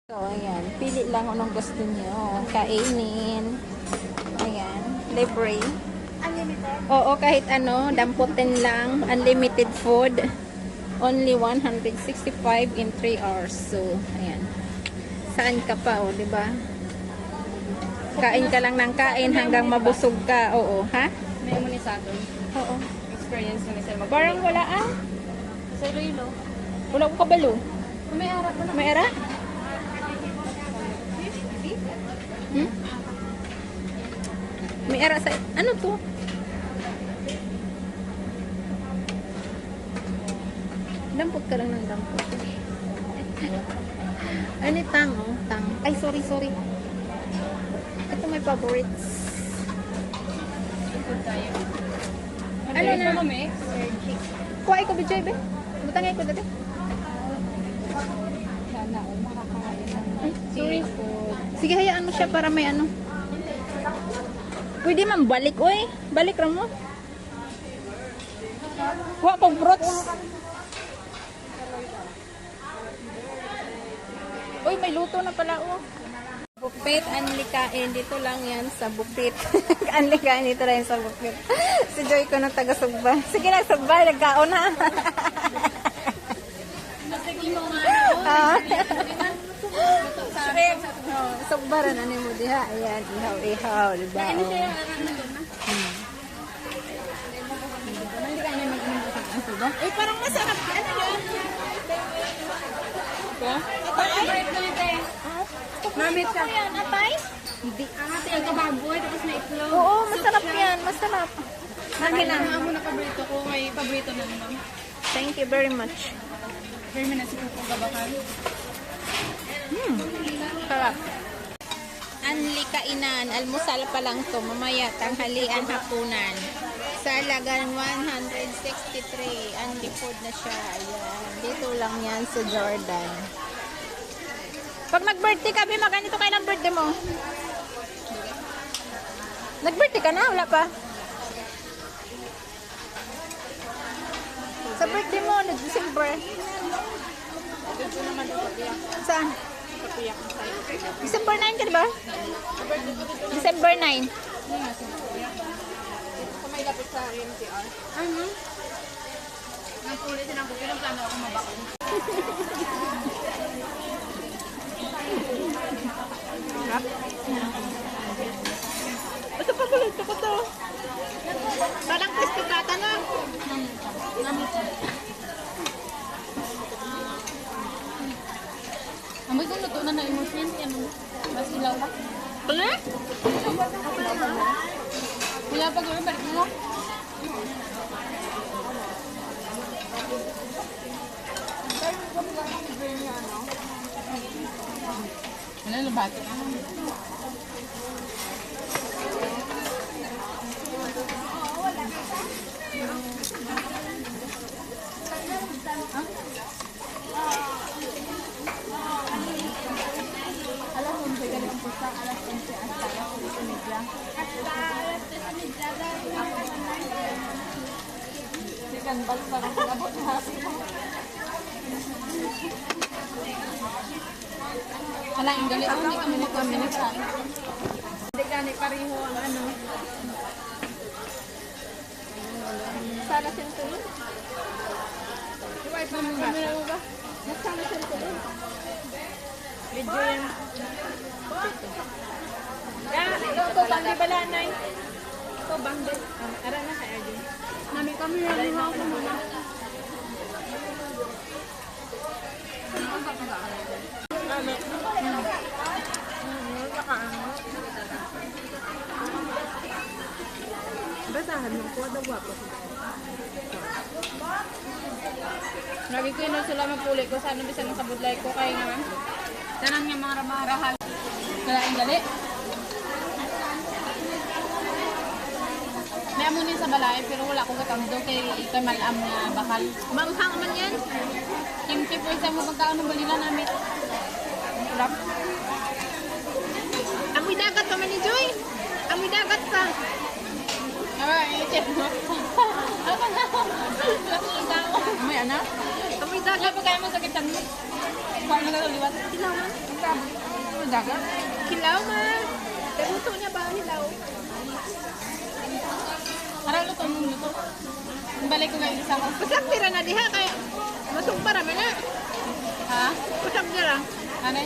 So, ayan. Pili lang anong gusto niyo. Kainin. Ayan. Libre. Unlimited? Oo, kahit ano. Damputin lang. Unlimited food. Only 165 in 3 hours. So, ayan. Saan ka pa, o, diba? Kain ka lang ng kain hanggang mabusog ka. Oo, ha? May mo ni Saturn. Oo. Experience mo ni Sir mag- Parang wala ah. Sa Iloilo. Wala ko kabalo. May harap mo na. May era? Hmm? May era sa... Ano to? Dampot ka lang ng dampot. Ano tang, oh? Tang. Ay, sorry. Ito may favorites. Ikot tayo. Ano na? Kami? Kuha ko bijoy, be. Butangay ko dati. Sana o makakain ng Ay, sorry. seafood. Sige, hayaan mo siya para may ano. Pwede man balik, oy. Balik ra mo. Kuha kong fruits. Uy, may luto na pala, oh. Bukpit, anlikain. Dito lang yan sa bukpit. Anlikain dito lang yan sa bukpit. Si Joy ko ng taga-Sugba. Sige na, Sugba. Nagkaon na. Sige mo nga. Shrimp. Oh, Sugba rin. Ano mo diha? Ayan, ihaw. Diba? Oh. Uy, parang masarap. Ano yun? Namit ka. Yan, atay? Hindi. Ate, ang kababoy, tapos may itlog. Oo, masarap yan. Masarap. Akin na. Ang amo na paborito ko. May paborito na naman. Thank you very much. Very minutes ko kung gabakan. Sarap. Anli kainan. Almusal pa lang to. Mamaya, tanghalian, hapunan. Sa halagang 163. Anli food na siya. Ayan. Dito lang yan sa Jordan. Pag nag-birthday ka, Bima, ganito kayo ng birthday mo. Nag-birthday ka na? Wala pa? Sa birthday mo, December. Saan? December 9 ka, diba? December 9. Sa may lapit sa MTR. Nang pulit din ako. Kailang plano ako mabakon. Ito pa kulit ko to. Parang crispy kata na. Amoy kung luto na na-emotion. Mas ilaw lang. Kulit? Wala pa gawin. Balik mo. Wala na bati. Alas 11 galing ang pusta, alas 11 hasta alas 11:30. Hasta alas 11:30. Sikan bal para abot na hapon. Wala yung gali. Hindi kami nag-comment sa akin. Hindi gani pareho ang ano. Sana sentulun. Iway pa mo ba? Sana sentulun. Video yan. Yan, ito banggi balanay. Ito bangde. Ara na kaya din. Nami kami yan mga ako muna. Basahan mo ko daw wapo. Lagi ko yun sila magpuli ko sa ano bisan ng kabudlay ko kaya nga. Tanan nga mga ramahal. Kaya ang gali. May amunin sa balay pero wala akong katando kay ikay malam na bakal. Manghang man yan. Kimchi po sa mo pagkaon ng balila namin. Rap. Amoy dagat pa man ni Joy. Amoy dagat pa. Ay, chef mo. Ako na. Amoy ana? Amoy dagat. Wala pa kaya mo sa kitang mo. Kuha na ka liwat. Ilawan. Dagat. Hilaw ma. Luto niya ba hilaw? Para luto nung luto. Balik ko kayo isa ko. Pasak tira na diha kay masong para man na. Ha? Pasak tira. Ano?